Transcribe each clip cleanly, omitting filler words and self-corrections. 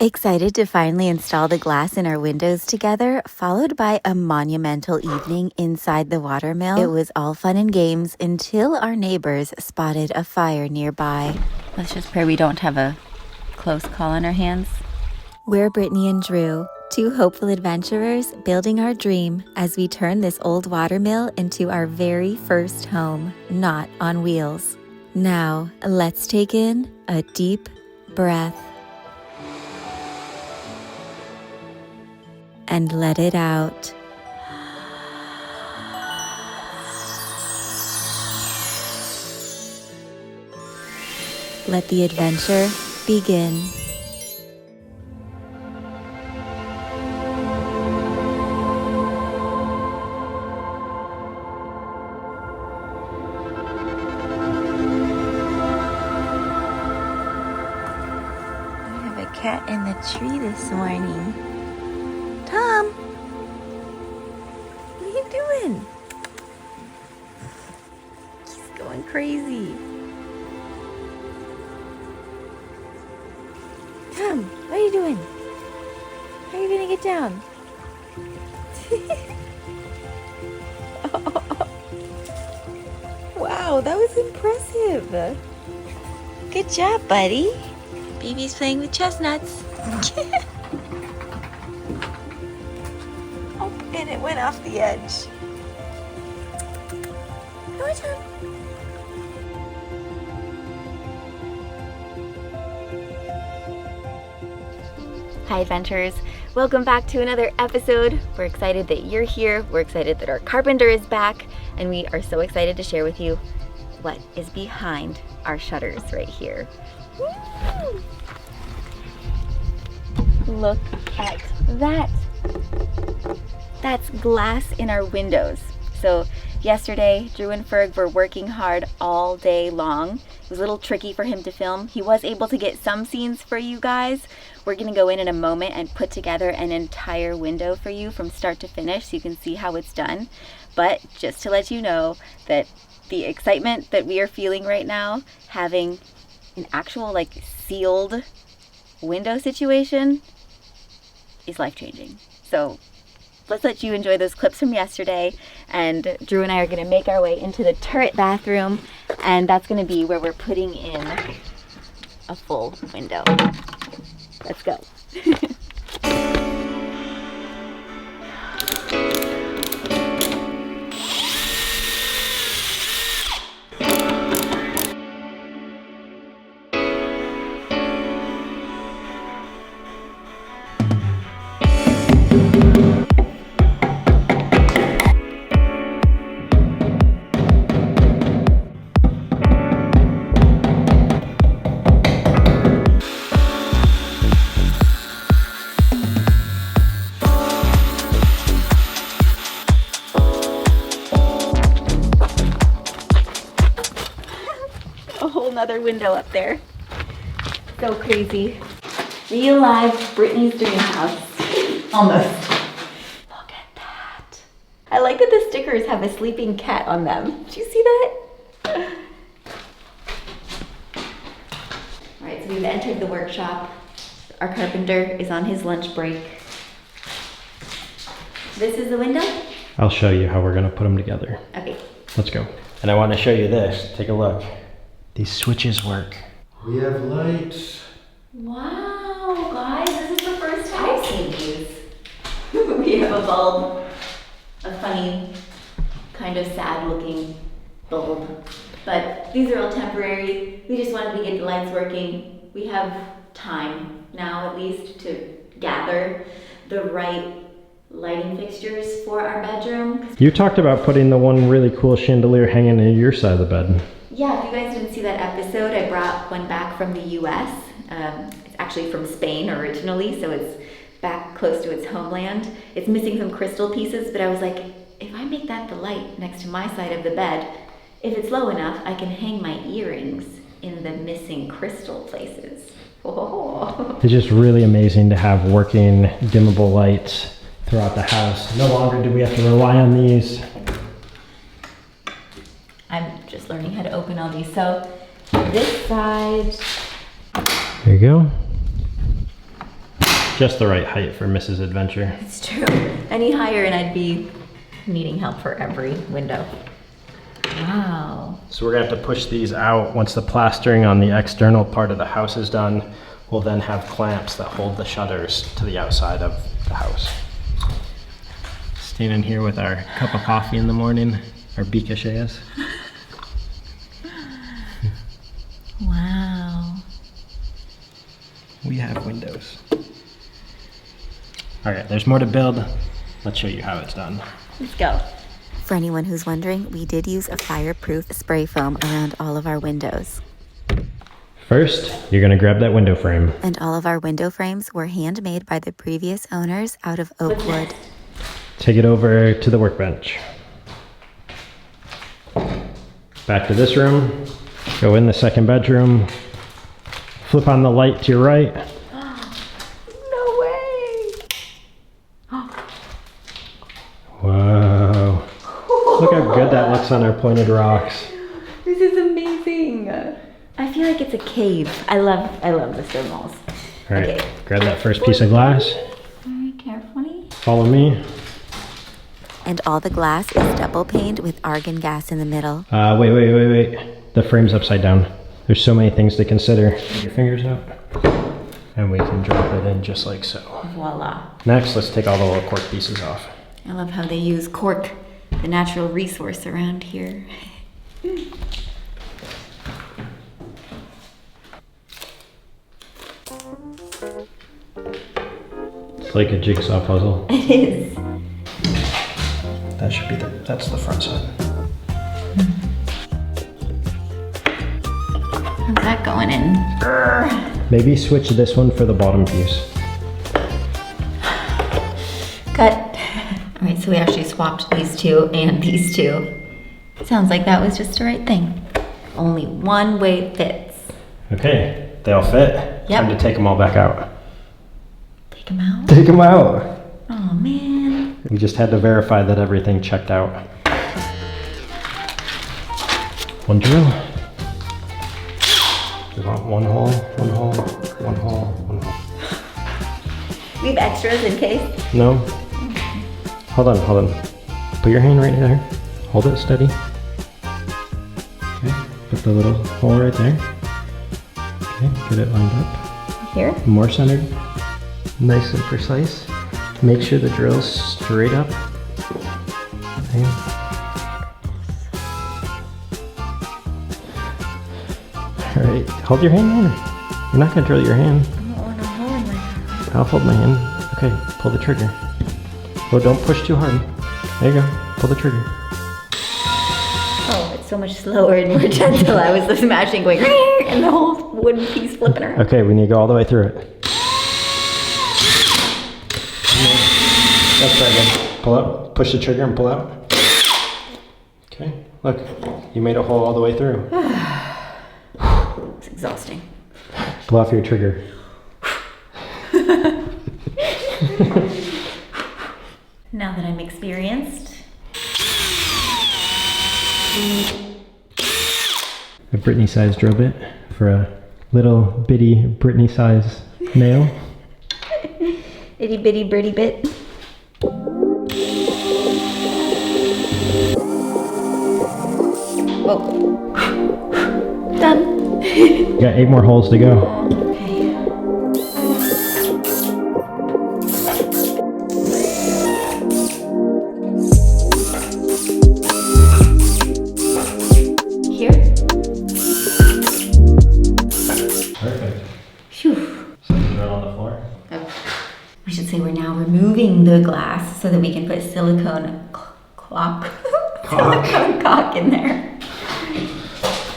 Excited to finally install the glass in our windows together, followed by a monumental evening inside the watermill. It was all fun and games until our neighbors spotted a fire nearby. Let's just pray we don't have a close call on our hands. We're Brittany and Drew, two hopeful adventurers building our dream as we turn this old watermill into our very first home, not on wheels. Now, let's take in a deep breath and let it out. Let the adventure begin. We have a cat in the tree this morning. Tom, what are you doing? He's going crazy. Tom, what are you doing? How are you gonna get down? Wow, that was impressive. Good job, buddy. Baby's playing with chestnuts. Oh, and it went off the edge. Come on, Tom. Hi, adventurers. Welcome back to another episode. We're excited that you're here. We're excited that our carpenter is back. And we are so excited to share with you what is behind our shutters right here. Woo! Look at that. That's glass in our windows. So yesterday, Drew and Ferg were working hard all day long. It was a little tricky for him to film. He was able to get some scenes for you guys. We're gonna go in a moment and put together an entire window for you from start to finish so you can see how it's done. But just to let you know that the excitement that we are feeling right now, having an actual sealed window situation, is life-changing. So let's let you enjoy those clips from yesterday, and Drew and I are gonna make our way into the turret bathroom, and that's gonna be where we're putting in a full window. Let's go. Another window up there. So crazy. Real life Brittany's dream house. Almost. Look at that. I like that the stickers have a sleeping cat on them. Did you see that? Alright, so we've entered the workshop. Our carpenter is on his lunch break. This is the window? I'll show you how we're gonna put them together. Okay. Let's go. And I want to show you this. Take a look. These switches work. We have lights. Wow, guys, this is the first time I've seen these. We have a bulb, a funny, kind of sad looking bulb. But these are all temporary. We just wanted to get the lights working. We have time now, at least, to gather the right lighting fixtures for our bedroom. You talked about putting the one really cool chandelier hanging in your side of the bed. Yeah, if you guys didn't see that episode, I brought one back from the US. It's actually from Spain originally, so it's back close to its homeland. It's missing some crystal pieces, but I was like, if I make that the light next to my side of the bed, if it's low enough, I can hang my earrings in the missing crystal places. Oh. It's just really amazing to have working dimmable lights throughout the house. No longer do we have to rely on these. I'm just learning how to open all these. So this side. There you go. Just the right height for Mrs. Adventure. It's true. Any higher and I'd be needing help for every window. Wow. So we're gonna have to push these out. Once the plastering on the external part of the house is done, we'll then have clamps that hold the shutters to the outside of the house. Standing here with our cup of coffee in the morning, our bicachas. Wow. We have windows. All right, there's more to build. Let's show you how it's done. Let's go. For anyone who's wondering, we did use a fireproof spray foam around all of our windows. First, you're gonna grab that window frame. And all of our window frames were handmade by the previous owners out of oak wood. Take it over to the workbench. Back to this room. Go in the second bedroom. Flip on the light to your right. No way. Whoa. Look how good that looks on our pointed rocks. This is amazing. I feel like it's a cave. I love the stone walls. All right, Okay. grab that first piece of glass. Very carefully. Follow me. And all the glass is double paned with argon gas in the middle. Wait. The frame's upside down. There's so many things to consider. Get your fingers up. And we can drop it in just like so. Voila. Next, let's take all the little cork pieces off. I love how they use cork, the natural resource around here. It's like a jigsaw puzzle. It is. That should be that's the front side. How's that going in? Grr. Maybe switch this one for the bottom piece. Cut. All right, so we actually swapped these two and these two. Sounds like that was just the right thing. Only one way fits. Okay, they all fit. Yep. Time to take them all back out. Take them out. Take them out. Oh man. We just had to verify that everything checked out. One drill. We want one hole, one hole, one hole, one hole. We have extras in case. No. Hold on. Put your hand right there. Hold it steady. Okay, put the little hole right there. Okay, get it lined up. Here? More centered. Nice and precise. Make sure the drill's straight up. Okay. Alright, hold your hand there. You're not gonna drill your hand. I'll hold my hand. Okay, pull the trigger. Oh, don't push too hard. There you go. Pull the trigger. Oh, it's so much slower and more gentle. I was just imagining going and the whole wooden piece flipping around. Okay, we need to go all the way through it. That's very good. Pull up, push the trigger and pull out. Okay, look, you made a hole all the way through. It's exhausting. Blow off your trigger. Now that I'm experienced. A Brittany size drill bit for a little bitty Brittany size nail. Itty bitty birdie bit. Whoa. Done. You got 8 more holes to go. Okay. Here? Perfect. Phew. So the drill on the floor. Oh. We should say we're now removing the glass so that we can put silicone silicone caulk in there.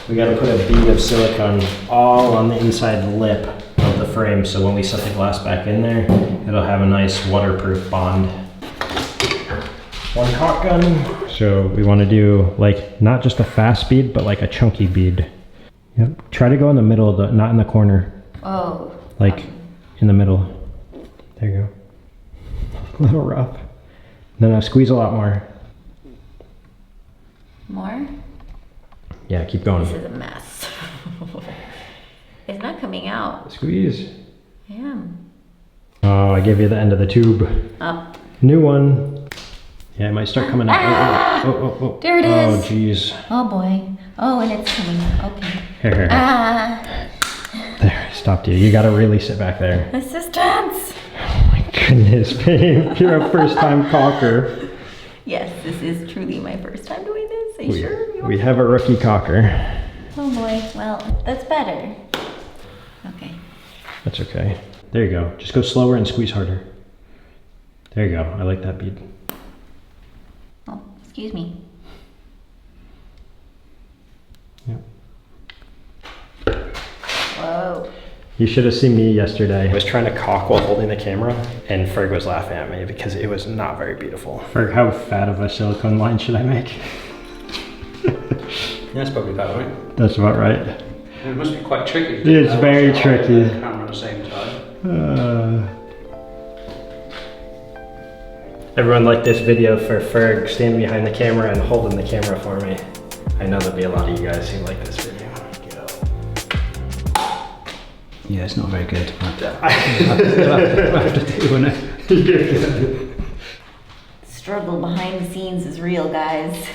We gotta put a bead of silicone all on the inside lip of the frame, so when we set the glass back in there, it'll have a nice waterproof bond. One caulk gun. So we want to do like not just a fast bead, but like a chunky bead. Yep. Try to go in the middle of the, not in the corner. Oh. Like in the middle. There you go. A little rough. No, squeeze a lot more. More? Yeah, keep going. This is a mess. It's not coming out. Squeeze. I am. Oh, Oh, I gave you the end of the tube. Oh. New one. Yeah, it might start coming out. Ah! Oh. There it Oh, is. jeez. Oh boy. Oh, and it's coming. Okay. Here. Ah. There, stopped you. You gotta really sit back there. Assistance. Oh my goodness, babe. You're a first time caulker. Yes, this is truly my first time doing this. Are you sure? We have a rookie caulker. Oh boy. Well, that's better. Okay. That's okay. There you go. Just go slower and squeeze harder. There you go. I like that bead. Oh, excuse me. Yep. Whoa. You should have seen me yesterday. I was trying to caulk while holding the camera, and Ferg was laughing at me because it was not very beautiful. Ferg, how fat of a silicone line should I make? That's probably about right. That's about right. It must be quite tricky. To It's very tricky. The camera at the same time. Everyone like this video for Ferg standing behind the camera and holding the camera for me. I know there'll be a lot of you guys who like this video. Yeah, it's not very good. But I have to do it. Struggle behind the scenes is real, guys.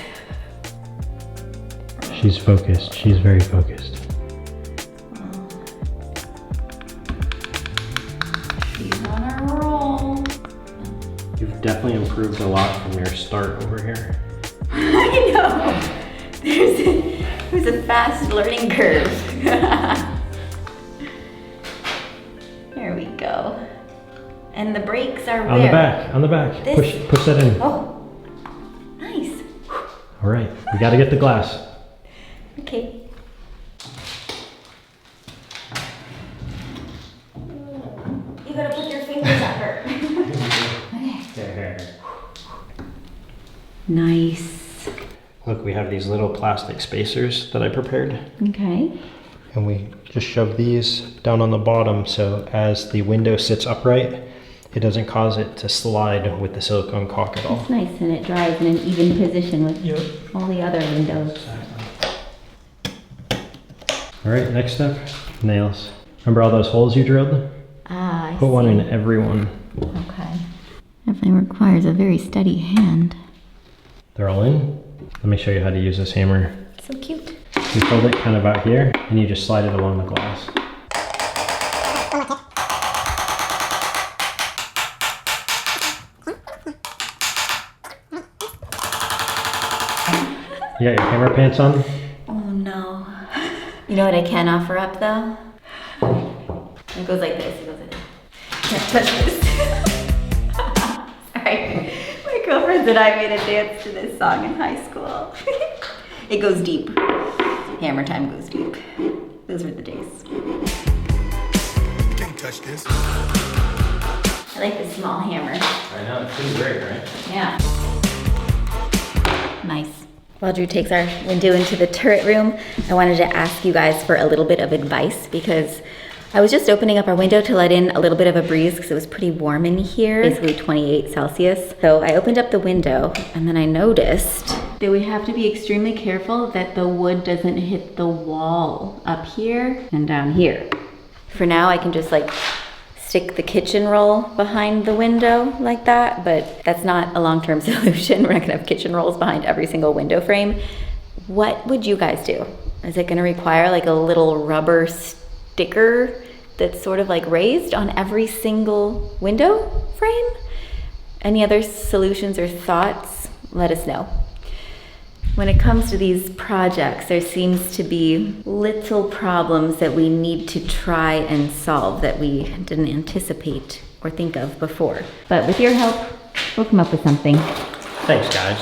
She's focused. She's very focused. She's on a roll. You've definitely improved a lot from your start over here. I know. There's a fast learning curve. There we go. And the brakes are On where? the back. This? Push that in. Oh, nice. All right, we got to get the glass. Okay. You gotta put your fingers on her. Okay. Nice. Look, we have these little plastic spacers that I prepared. Okay. And we just shove these down on the bottom so as the window sits upright, it doesn't cause it to slide with the silicone caulk at all. It's nice and it dries in an even position with all the other windows. All right, next step, nails. Remember all those holes you drilled? Ah, I Put one see. in every one. Okay. Definitely requires a very steady hand. They're all in. Let me show you how to use this hammer. So cute. You hold it kind of out here and you just slide it along the glass. You got your hammer pants on? Oh no. You know what I can offer up though? It goes like this. It goes like this. Can't touch this. Sorry. My girlfriends and I made a dance to this song in high school. It goes deep. Hammer time goes deep. Those were the days. Can't touch this. I like the small hammer. I know, it's pretty great, right? Yeah. Nice. While Drew takes our window into the turret room, I wanted to ask you guys for a little bit of advice because I was just opening up our window to let in a little bit of a breeze because it was pretty warm in here, basically 28 Celsius. So I opened up the window and then I noticed that we have to be extremely careful that the wood doesn't hit the wall up here and down here. For now, I can just like stick the kitchen roll behind the window like that, but that's not a long-term solution. We're not gonna have kitchen rolls behind every single window frame. What would you guys do? Is it gonna require like a little rubber sticker that's sort of like raised on every single window frame? Any other solutions or thoughts? Let us know. When it comes to these projects, there seems to be little problems that we need to try and solve that we didn't anticipate or think of before. But with your help, we'll come up with something. Thanks, guys.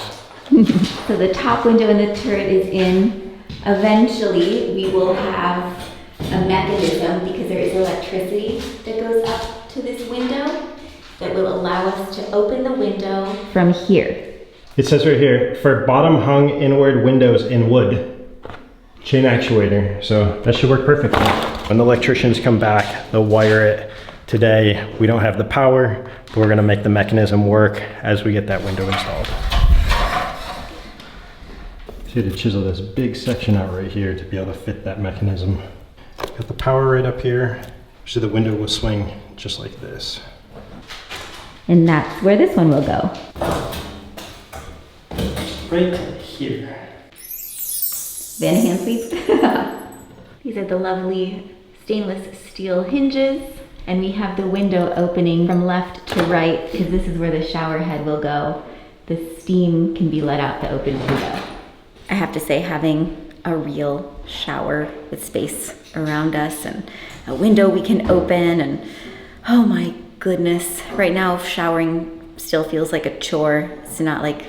So the top window in the turret is in. Eventually, we will have a mechanism, because there is electricity that goes up to this window, that will allow us to open the window from here. It says right here, for bottom hung inward windows in wood, chain actuator. So that should work perfectly. When the electricians come back, they'll wire it. Today, we don't have the power, but we're gonna make the mechanism work as we get that window installed. So you had to chisel this big section out right here to be able to fit that mechanism. Got the power right up here, so the window will swing just like this. And that's where this one will go. Right here. Van hand sweep. These are the lovely stainless steel hinges. And we have the window opening from left to right because this is where the shower head will go. The steam can be let out the open window. I have to say, having a real shower with space around us and a window we can open, and oh my goodness, right now showering still feels like a chore. It's not like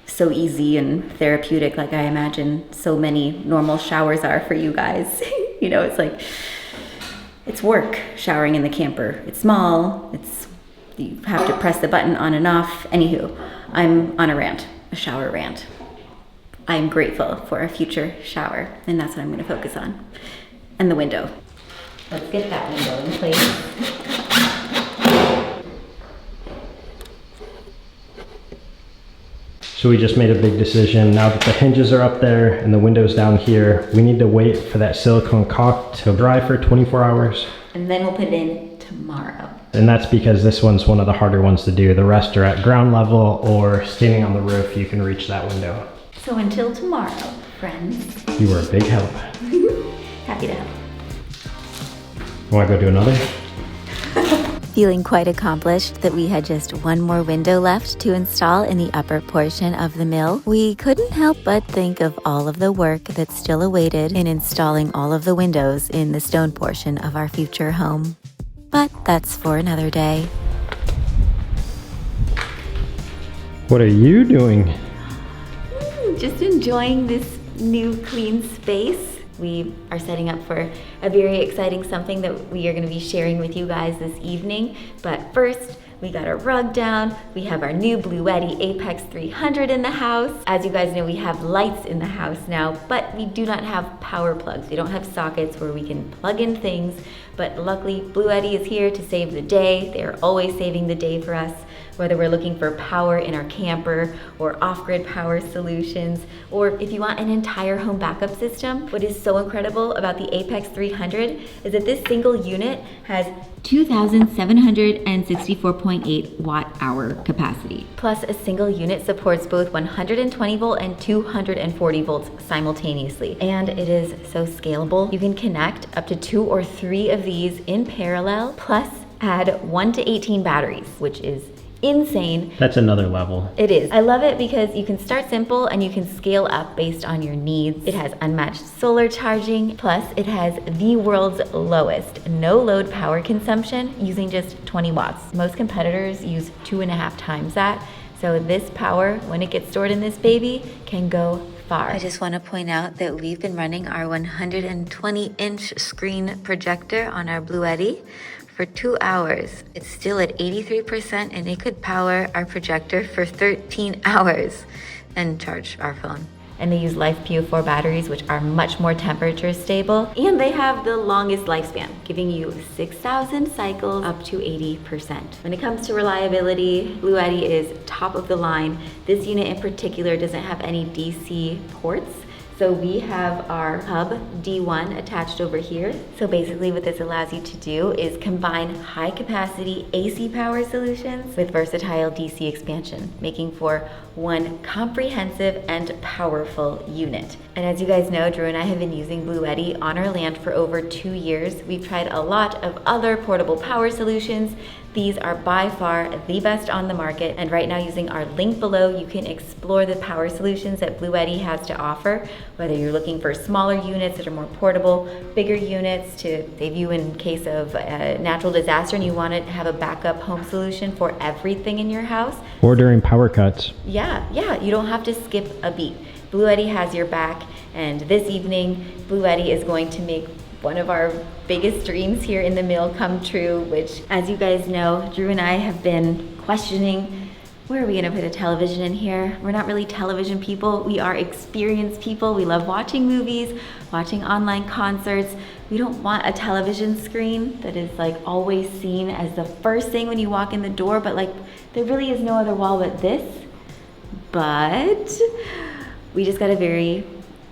so easy and therapeutic like I imagine so many normal showers are for you guys. You know, it's like, it's work showering in the camper. It's small, you have to press the button on and off. Anywho, I'm on a rant, a shower rant. I'm grateful for a future shower, and that's what I'm gonna focus on. And the window. Let's get that window in place. So we just made a big decision. Now that the hinges are up there and the window's down here, we need to wait for that silicone caulk to dry for 24 hours. And then we'll put it in tomorrow. And that's because this one's one of the harder ones to do. The rest are at ground level or standing on the roof, you can reach that window. So until tomorrow, friends. You were a big help. Happy to help. Want to go do another? Feeling quite accomplished that we had just one more window left to install in the upper portion of the mill, we couldn't help but think of all of the work that still awaited in installing all of the windows in the stone portion of our future home. But that's for another day. What are you doing? Just enjoying this new clean space. We are setting up for a very exciting something that we are going to be sharing with you guys this evening. But first, we got our rug down. We have our new Bluetti Apex 300 in the house. As you guys know, we have lights in the house now, but we do not have power plugs. We don't have sockets where we can plug in things. But luckily, Bluetti is here to save the day. They are always saving the day for us, whether we're looking for power in our camper or off-grid power solutions, or if you want an entire home backup system. What is so incredible about the Apex 300 is that this single unit has 2,764.8 watt-hour capacity. Plus, a single unit supports both 120 volt and 240 volts simultaneously. And it is so scalable. You can connect up to 2 or 3 of these in parallel, plus add 1 to 18 batteries, which is insane. That's another level. It is. I love it because you can start simple and you can scale up based on your needs. It has unmatched solar charging, plus it has the world's lowest no load power consumption using just 20 watts. Most competitors use 2.5 times that. So this power, when it gets stored in this baby, can go far. I just want to point out that we've been running our 120-inch screen projector on our Bluetti for 2 hours. It's still at 83% and it could power our projector for 13 hours and charge our phone. And they use LiFePO4 batteries, which are much more temperature stable. And they have the longest lifespan, giving you 6,000 cycles up to 80%. When it comes to reliability, Bluetti is top of the line. This unit in particular doesn't have any DC ports. So we have our hub D1 attached over here. So basically what this allows you to do is combine high capacity AC power solutions with versatile DC expansion, making for one comprehensive and powerful unit. And as you guys know, Drew and I have been using Bluetti on our land for over 2 years. We've tried a lot of other portable power solutions. These are by far the best on the market, and right now using our link below, you can explore the power solutions that Bluetti has to offer, whether you're looking for smaller units that are more portable, bigger units to save you in case of a natural disaster and you want to have a backup home solution for everything in your house. Or during power cuts. Yeah, you don't have to skip a beat. Bluetti has your back, and this evening, Bluetti is going to make one of our biggest dreams here in the mill come true, which, as you guys know, Drew and I have been questioning, where are we gonna put a television in here? We're not really television people, we are experience people. We love watching movies, watching online concerts. We don't want a television screen that is like always seen as the first thing when you walk in the door, but like there really is no other wall but this. But we just got a very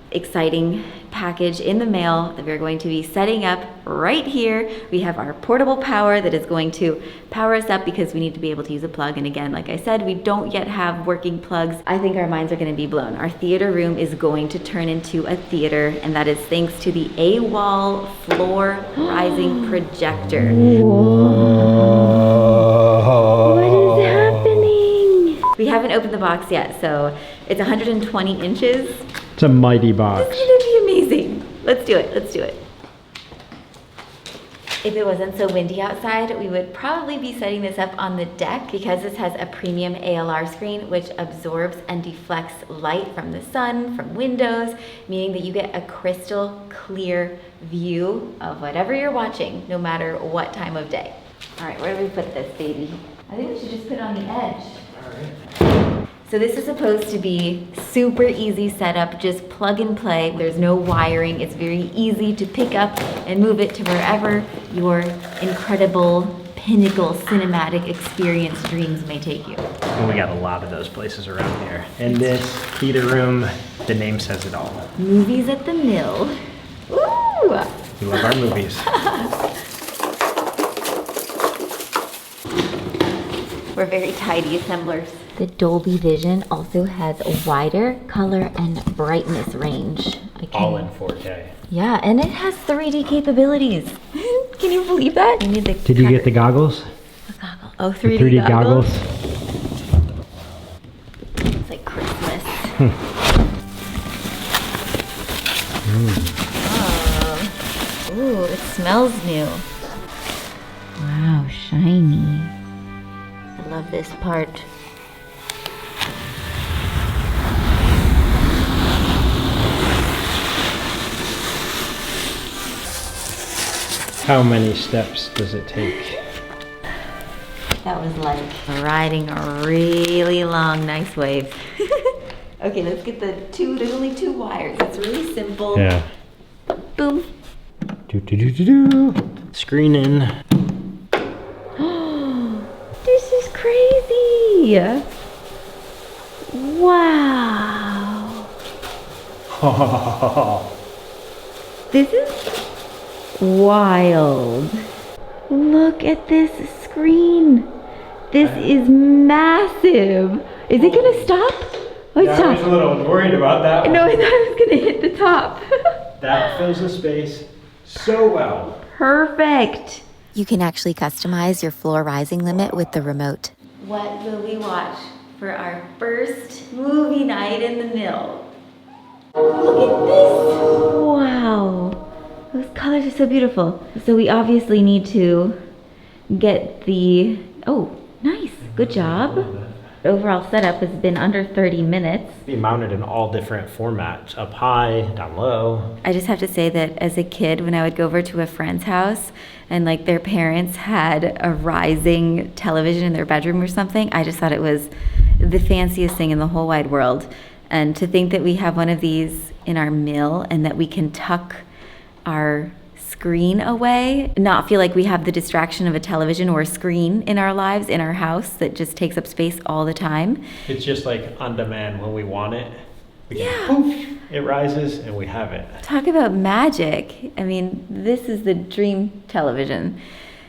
exciting package in the mail that we're going to be setting up right here. We have our portable power that is going to power us up because we need to be able to use a plug. And again, like I said, we don't yet have working plugs. I think our minds are going to be blown. Our theater room is going to turn into a theater, and that is thanks to the AWOL floor rising projector. What is happening? We haven't opened the box yet, so it's 120 inches. It's a mighty box. This is gonna be amazing. Let's do it, let's do it. If it wasn't so windy outside, we would probably be setting this up on the deck because this has a premium ALR screen which absorbs and deflects light from the sun, from windows, meaning that you get a crystal clear view of whatever you're watching, no matter what time of day. All right, where do we put this baby? I think we should just put it on the edge. All right. So this is supposed to be super easy setup, just plug and play. There's no wiring. It's very easy to pick up and move it to wherever your incredible pinnacle cinematic experience dreams may take you. And we got a lot of those places around here. And this theater room, the name says it all. Movies at the Mill. Ooh! We love our movies. We're very tidy assemblers. The Dolby Vision also has a wider color and brightness range. All in 4K. Yeah, and it has 3D capabilities. Can you believe that? You need the Did you get the goggles? The goggle. Oh, The 3D, goggles? It's like Christmas. Oh. Ooh, it smells new. Wow, shiny. I love this part. How many steps does it take? That was like riding a really long, nice wave. Okay, let's get the two, there's only 2 wires. It's really simple. Yeah. Boom. Screen in. This is crazy. Wow. This is wild. Look at this screen. This is massive. Is it gonna stop? Oh, it I was stopped. a little worried about that one. No, I thought it was gonna hit the top. That fills the space so well. Perfect. You can actually customize your floor rising limit with the remote. What will we watch for our first movie night in the mill? Look at this. Wow. Those colors are so beautiful. So we obviously need to get the, oh, nice, good job. Overall setup has been under 30 minutes. Be mounted in all different formats, up high, down low. I just have to say that as a kid, when I would go over to a friend's house and like their parents had a rising television in their bedroom or something, I just thought it was the fanciest thing in the whole wide world. And to think that we have one of these in our mill and that we can tuck our screen away, not feel like we have the distraction of a television or a screen in our lives, in our house that just takes up space all the time. It's just like on demand when we want it. We can Yeah. poof, it rises and we have it. Talk about magic. I mean, this is the dream television.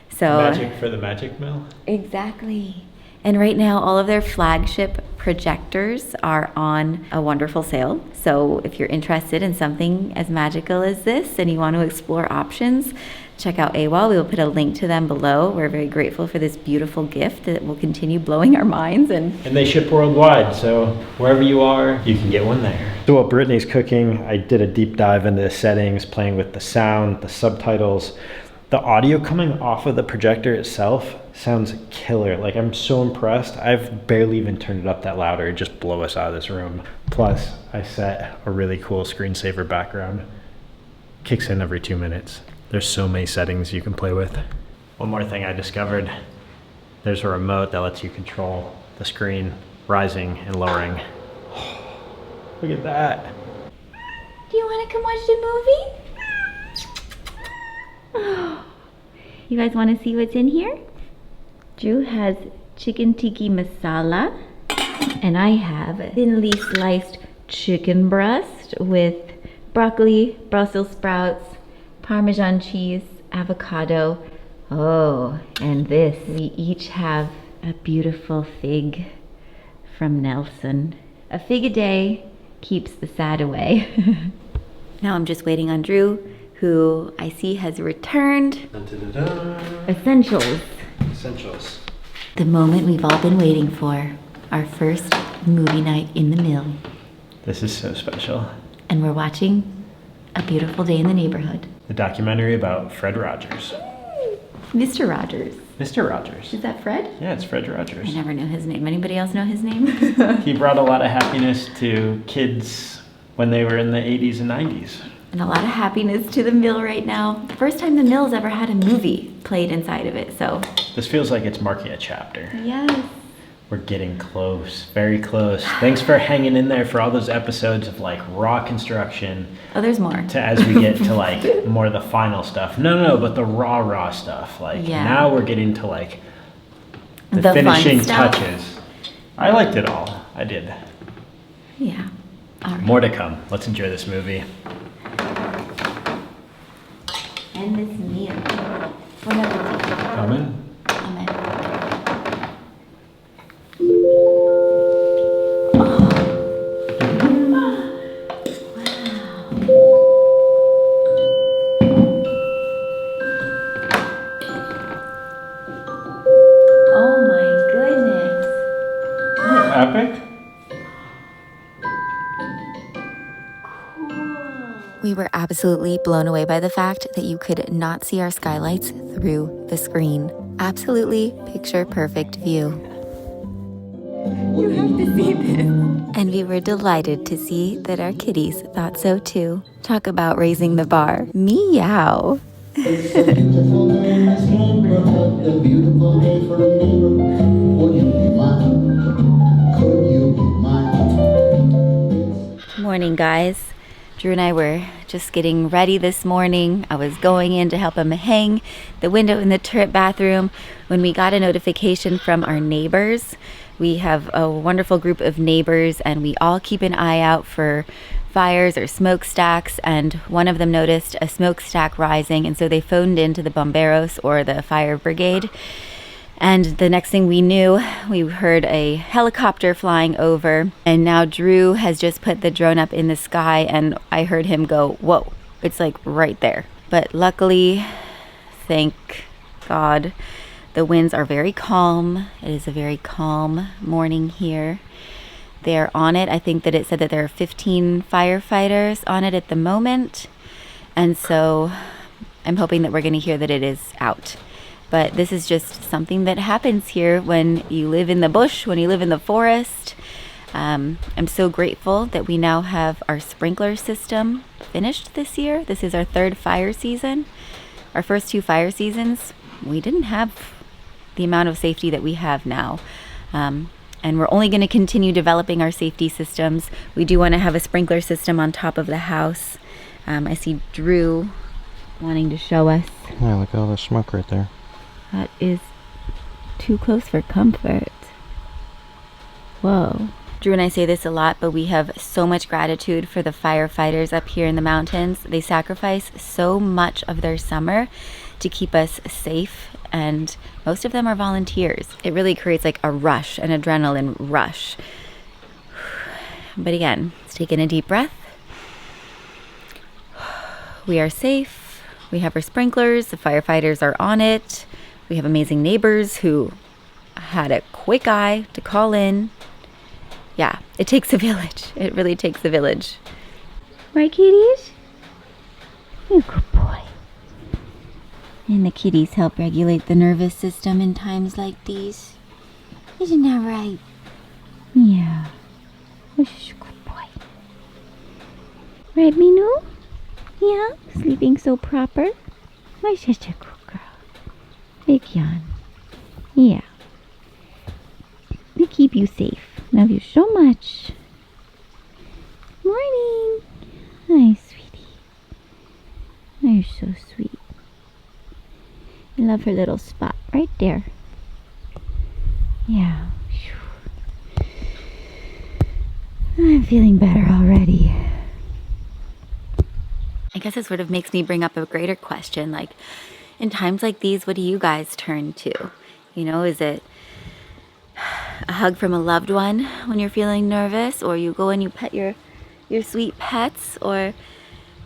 So Magic for the magic mill. exactly. And right now, all of their flagship projectors are on a wonderful sale. So if you're interested in something as magical as this and you want to explore options, check out AWOL. We will put a link to them below. We're very grateful for this beautiful gift that will continue blowing our minds. And they ship worldwide, so wherever you are, you can get one there. So while Brittany's cooking, I did a deep dive into the settings, playing with the sound, the subtitles. The audio coming off of the projector itself sounds killer. Like, I'm so impressed. I've barely even turned it up that loud, or it'd just blow us out of this room. Plus, I set a really cool screensaver background. Kicks in every 2 minutes. There's so many settings you can play with. One more thing I discovered. There's a remote that lets you control the screen rising and lowering. Look at that. do you want to come watch the movie? Oh. You guys want to see what's in here? Drew has chicken tikka masala, and I have thinly sliced chicken breast with broccoli, Brussels sprouts, Parmesan cheese, avocado. Oh, and this. We each have a beautiful fig from Nelson. A fig a day keeps the sad away. Now I'm just waiting on Drew, who I see has returned. Dun-dun-dun-dun. Essentials. Essentials. The moment we've all been waiting for, our first movie night in the mill. This is so special. And we're watching A Beautiful Day in the Neighborhood. The documentary about Fred Rogers. Mr. Rogers. Mr. Rogers. Is that Fred? Yeah, it's Fred Rogers. I never knew his name. Anybody else know his name? He brought a lot of happiness to kids when they were in the 80s and 90s. And a lot of happiness to the mill right now. First time the mill's ever had a movie played inside of it, so. This feels like it's marking a chapter. Yes. We're getting close, very close. Thanks for hanging in there for all those episodes of like raw construction Oh, there's more. to as we get to like more of the final stuff. No, but the raw stuff. Like Yeah. now we're getting to like the The fun finishing stuff. touches. I liked it all. I did. Yeah. All right. More to come. Let's enjoy this movie. And this meal. Whatever. Coming? Amen. Oh my goodness. Epic? We were absolutely blown away by the fact that you could not see our skylights through the screen. Absolutely picture perfect view. You have to see this. And we were delighted to see that our kitties thought so too. Talk about raising the bar. Meow. It's a beautiful day in this neighborhood, a beautiful day for a neighbor. Would you be mine? Could you be mine? Morning, guys. Drew and I were just getting ready this morning. I was going in to help him hang the window in the turret bathroom when we got a notification from our neighbors. We have a wonderful group of neighbors and we all keep an eye out for fires or smokestacks, and one of them noticed a smokestack rising, and so they phoned into the bomberos or the fire brigade. And the next thing we knew, we heard a helicopter flying over, and now Drew has just put the drone up in the sky, and I heard him go, whoa, it's like right there. But luckily, thank God, the winds are very calm. It is a very calm morning here. They're on it. I think that it said that there are 15 firefighters on it at the moment. And so I'm hoping that we're going to hear that it is out. But this is just something that happens here when you live in the bush, when you live in the forest. I'm so grateful that we now have our sprinkler system finished this year. This is our third fire season. Our first two fire seasons, we didn't have the amount of safety that we have now. And we're only going to continue developing our safety systems. We do want to have a sprinkler system on top of the house. I see Drew wanting to show us. Yeah, look at all the smoke right there. That is too close for comfort. Whoa. Drew and I say this a lot, but we have so much gratitude for the firefighters up here in the mountains. They sacrifice so much of their summer to keep us safe, and most of them are volunteers. It really creates like a rush, an adrenaline rush. But again, let's take in a deep breath. We are safe. We have our sprinklers. The firefighters are on it. We have amazing neighbors who had a quick eye to call in. Yeah, it takes a village. It really takes a village. Right, kitties? You good boy. And the kitties help regulate the nervous system in times like these. Isn't that right? Yeah. You're such a good boy. Right, Minu? Yeah? Sleeping so proper? Why such a good girl? Big yawn. Yeah. We keep you safe. Love you so much. Morning. Hi, sweetie. You're so sweet. I love her little spot right there. Yeah. I'm feeling better already. guess it sort of makes me bring up a greater question. Like, in times like these, what do you guys turn to? You know, is it a hug from a loved one when you're feeling nervous, or you go and you pet your sweet pets, or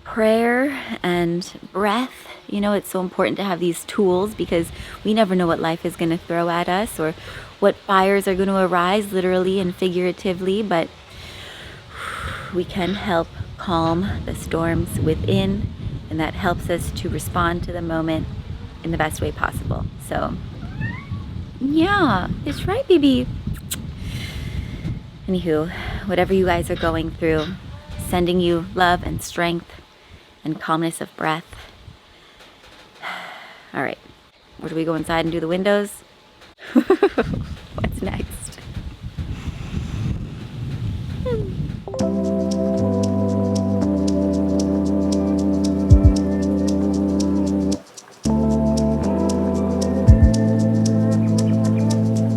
prayer and breath? You know, it's so important to have these tools because we never know what life is going to throw at us or what fires are going to arise, literally and figuratively, but we can help calm the storms within, and that helps us to respond to the moment in the best way possible. So yeah, that's right, baby. Anywho, whatever you guys are going through, sending you love and strength and calmness of breath. All right, where do we go inside and do the windows? What's next?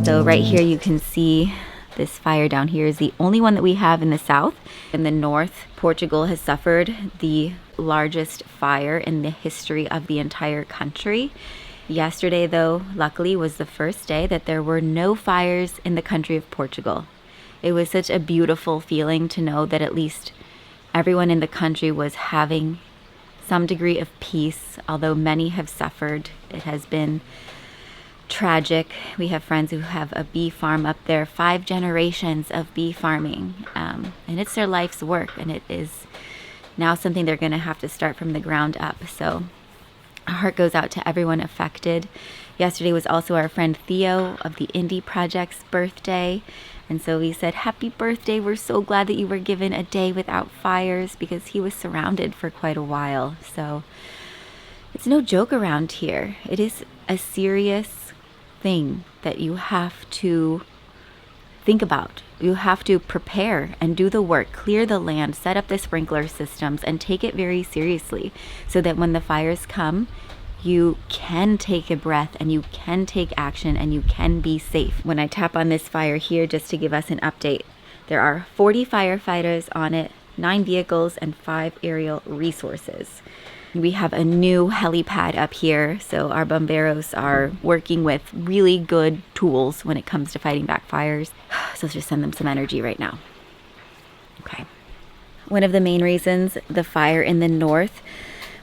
So right here you can see this fire down here is the only one that we have in the south. In the north, Portugal has suffered the largest fire in the history of the entire country. Yesterday, though, luckily was the first day that there were no fires in the country of Portugal. It was such a beautiful feeling to know that at least everyone in the country was having some degree of peace, although many have suffered. It has been tragic. We have friends who have a bee farm up there, 5 generations of bee farming, and it's their life's work, and it is now something they're going to have to start from the ground up. So our heart goes out to everyone affected. Yesterday was also our friend Theo of the Indie Project's birthday, and so we said, happy birthday, we're so glad that you were given a day without fires, because he was surrounded for quite a while. So it's no joke around here. It is a serious thing that you have to think about. You have to prepare and do the work, clear the land, set up the sprinkler systems, and take it very seriously so that when the fires come, you can take a breath and you can take action and you can be safe. When I tap on this fire here, just to give us an update, there are 40 firefighters on it, 9 vehicles, and 5 aerial resources. We have a new helipad up here, so our bomberos are working with really good tools when it comes to fighting back fires. So let's just send them some energy right now. Okay. One of the main reasons the fire in the north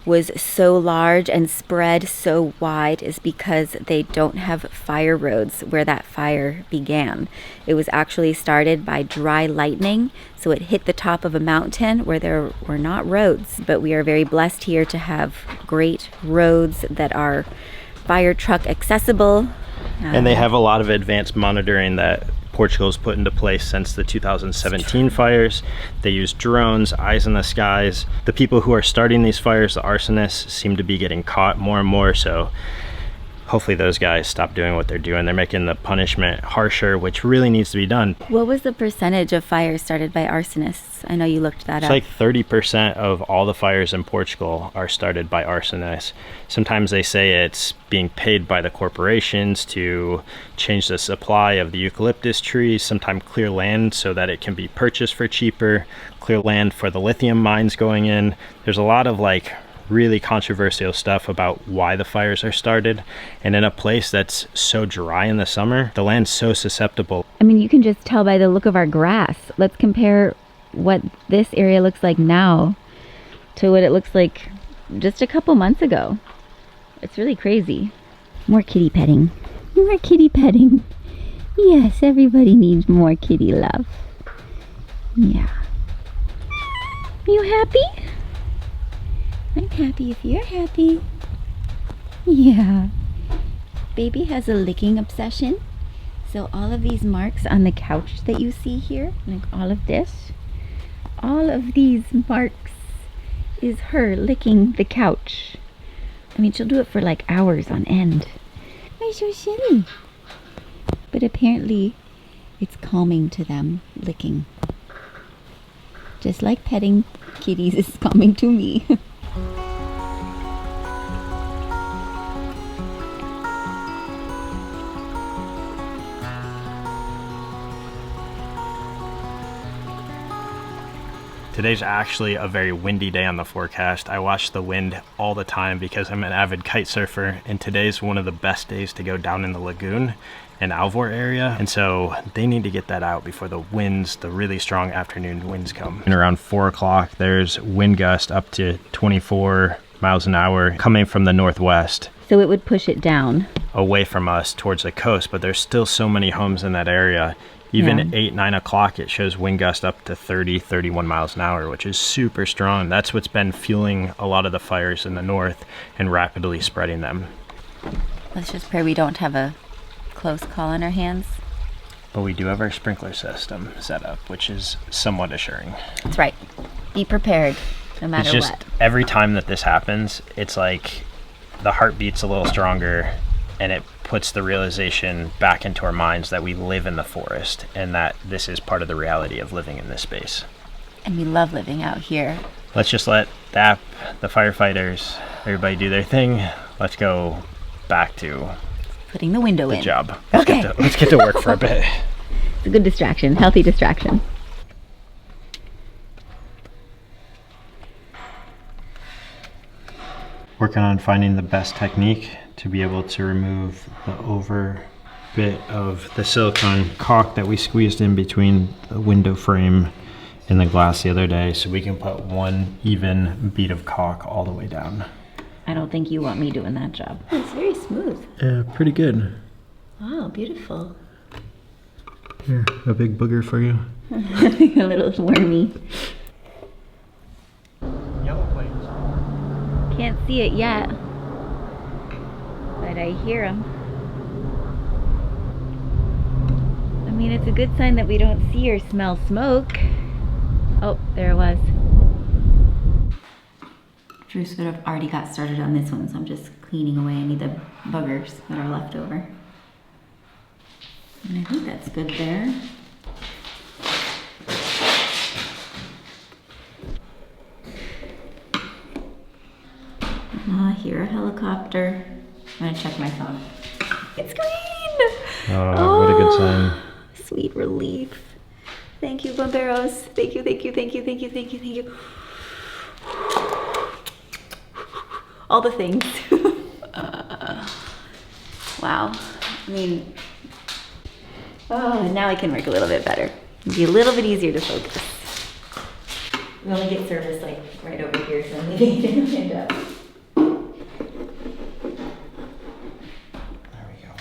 was so large and spread so wide is because they don't have fire roads where that fire began. It was actually started by dry lightning, so it hit the top of a mountain where there were not roads. But we are very blessed here to have great roads that are fire truck accessible. And they have a lot of advanced monitoring that Portugal's put into place since the 2017 fires. They use drones, eyes in the skies. The people who are starting these fires, the arsonists, seem to be getting caught more and more, so hopefully those guys stop doing what they're doing. They're making the punishment harsher, which really needs to be done. What was the percentage of fires started by arsonists? I know you looked that up. It's like 30% of all the fires in Portugal are started by arsonists. Sometimes they say it's being paid by the corporations to change the supply of the eucalyptus trees, sometimes clear land so that it can be purchased for cheaper, clear land for the lithium mines going in. There's a lot of like really controversial stuff about why the fires are started, and in a place that's so dry in the summer, the land's so susceptible. I mean, you can just tell by the look of our grass. Let's compare what this area looks like now to what it looks like just a couple months ago. It's really crazy. More kitty petting. More kitty petting. Yes, everybody needs more kitty love. Yeah. You happy? I'm happy if you're happy. Yeah. Baby has a licking obsession. So all of these marks on the couch that you see here, like all of this, all of these marks is her licking the couch. I mean, she'll do it for like hours on end. Why so silly? But apparently it's calming to them, licking. Just like petting kitties is calming to me. Today's actually a very windy day on the forecast. I watch the wind all the time because I'm an avid kite surfer, and today's one of the best days to go down in the lagoon and AWOL area, and so they need to get that out before the winds, the really strong afternoon winds come. And around 4 o'clock, there's wind gust up to 24 miles an hour coming from the northwest. So it would push it down. Away from us towards the coast, but there's still so many homes in that area. Even at 8, 9 o'clock, it shows wind gust up to 30, 31 miles an hour, which is super strong. That's what's been fueling a lot of the fires in the north and rapidly spreading them. Let's just pray we don't have a close call on our hands. But we do have our sprinkler system set up, which is somewhat assuring. That's right. Be prepared, no matter It's just what. every time that this happens, it's like the heart beats a little stronger, and it puts the realization back into our minds that we live in the forest and that this is part of the reality of living in this space. And we love living out here. Let's just let the app, the firefighters, everybody do their thing. Let's go back to Putting the window the in. job. Okay. Let's get to work for a bit. It's a good distraction, healthy distraction. Working on finding the best technique to be able to remove the over bit of the silicone caulk that we squeezed in between the window frame and the glass the other day, so we can put one even bead of caulk all the way down. I don't think you want me doing that job. It's very smooth. Yeah, pretty good. Wow, beautiful. Here, a big booger for you. A little wormy. Yellow plates. Can't see it yet, but I hear them. I mean, it's a good sign that we don't see or smell smoke. Oh, there it was. Drew sort of already got started on this one, so I'm just cleaning away any of the buggers that are left over. And I think that's good there. I hear a helicopter. I'm gonna check my phone. It's green! Oh, what a good sign. Sweet relief. Thank you, bomberos. Thank you, thank you, thank you, thank you, thank you, thank you. All the things. Wow. I mean, oh, and now I can work a little bit better. It'll be a little bit easier to focus. We only get service like right over here, so I'm leaving it in the window. There we go.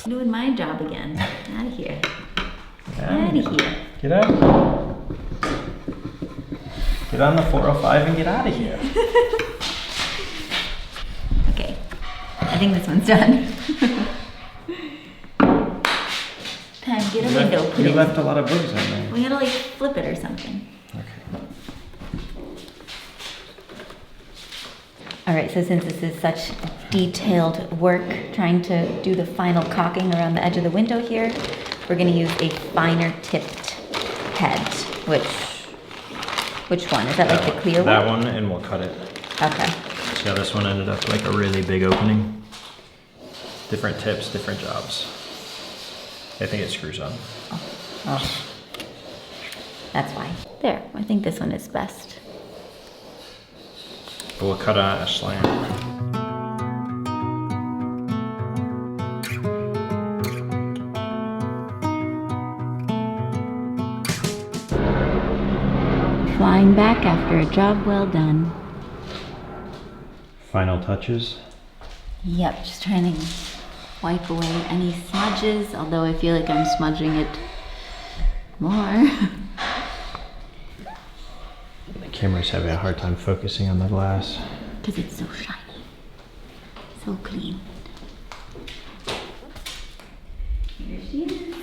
I'm doing my job again. Out of here. Out of here. Get out. Get on the 405 and get out of here. Okay. I think this one's done. Time, get a window put You in. left a lot of bugs in there. We gotta like flip it or something. Okay. All right, so since this is such detailed work, trying to do the final caulking around the edge of the window here, we're gonna use a finer tipped head, which one? Is that like the clear one? That one, and we'll cut it. Okay. See how this one ended up like a really big opening? Different tips, different jobs. I think it screws up. Oh. That's why. There, I think this one is best. But we'll cut on a slant. Flying back after a job well done. Final touches. Yep, just trying to wipe away any smudges, although I feel like I'm smudging it more. The camera's having a hard time focusing on the glass. Because it's so shiny, so clean. Here she is.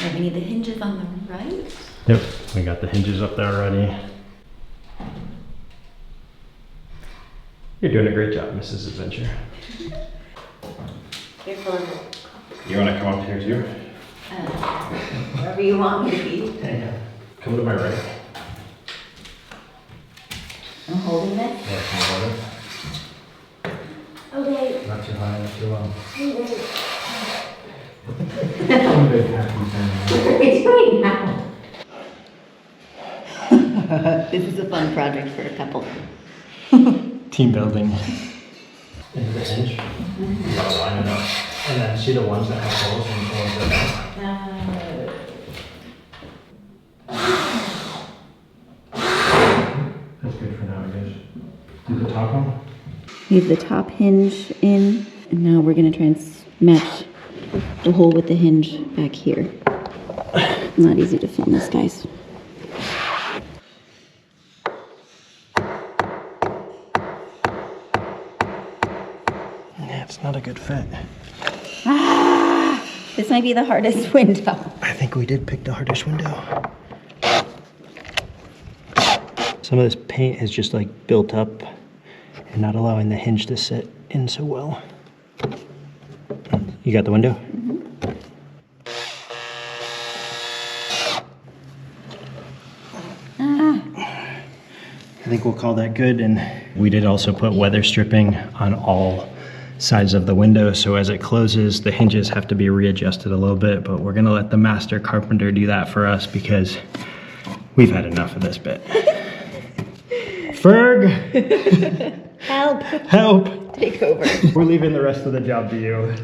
Right, we need the hinges on the right. Yep, we got the hinges up there already. You're doing a great job, Mrs. Adventure. Careful of it. You want to come up here too? Wherever you want me to be. Hang on. Come to my right. I'm holding this. Yeah, come over. late. Not too high, not too low. Too late. I'm a big happy family. What are we doing now? This is a fun project for a couple. Team building. Into the hinge. You gotta line it up. And then see the ones that have holes and the ones that don't. That's good for now, I guess. Do the top one? We have the top hinge in, and now we're gonna try and match the hole with the hinge back here. Not easy to film this, guys. Yeah, it's not a good fit. This might be the hardest window. I think we did pick the hardest window. Some of this paint is just like built up and not allowing the hinge to sit in so well. You got the window? I think we'll call that good. And we did also put weather stripping on all sides of the window, so as it closes, the hinges have to be readjusted a little bit, but we're gonna let the master carpenter do that for us because we've had enough of this bit. Ferg! Help! Help! Take over. We're leaving the rest of the job to you.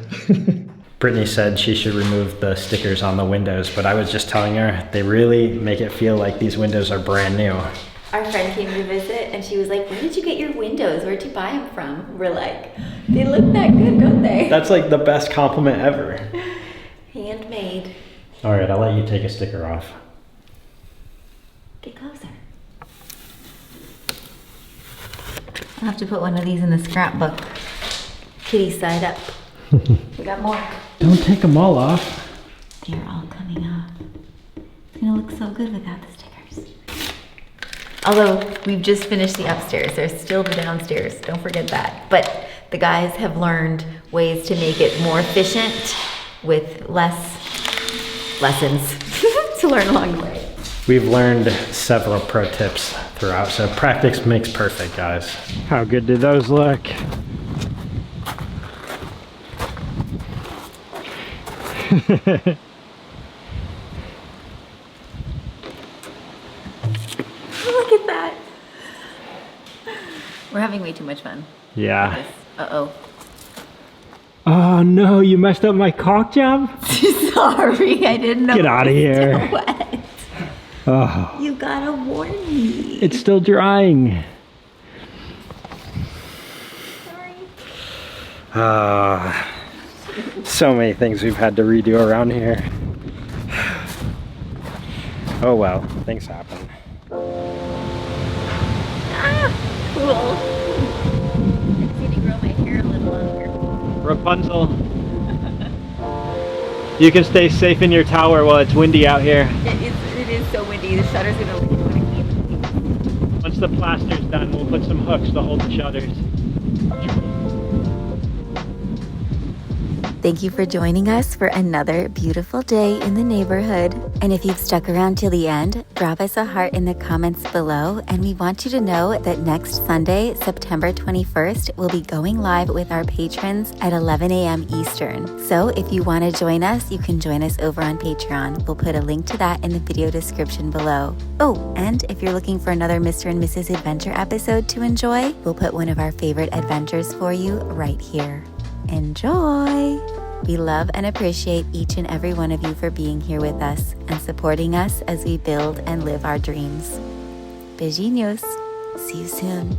Brittany said she should remove the stickers on the windows, but I was just telling her they really make it feel like these windows are brand new. Our friend came to visit and she was like, where did you get your windows? Where'd you buy them from? We're like, they look that good, don't they? That's like the best compliment ever. Handmade. All right, I'll let you take a sticker off. Get closer. I'll have to put one of these in the scrapbook. Kitty side up. We got more. Don't take them all off. They're all coming off. It's gonna look so good without the stickers. Although we've just finished the upstairs, there's still the downstairs, don't forget that. But the guys have learned ways to make it more efficient with less lessons to learn along the way. We've learned several pro tips throughout, so practice makes perfect, guys. How good did those look? Look at that. We're having way too much fun. Yeah. Uh-oh. Oh no, you messed up my caulk job? Sorry, I didn't know. Get out of here. Wet. Oh, You gotta warn me. it's still drying. Sorry. So many things we've had to redo around here. Oh well, things happen. Cool. I just need to grow my hair a little longer. Rapunzel. You can stay safe in your tower while it's windy out here. It is so windy. The shutter's gonna leak when I keep. Once the plaster's done, we'll put some hooks to hold the shutters. Thank you for joining us for another beautiful day in the neighborhood. And if you've stuck around till the end, drop us a heart in the comments below. And we want you to know that next Sunday, September 21st, we'll be going live with our patrons at 11 a.m. Eastern. So if you want to join us, you can join us over on Patreon. We'll put a link to that in the video description below. Oh, and if you're looking for another Mr. and Mrs. Adventure episode to enjoy, we'll put one of our favorite adventures for you right here. Enjoy! We love and appreciate each and every one of you for being here with us and supporting us as we build and live our dreams. Beijinhos! See you soon.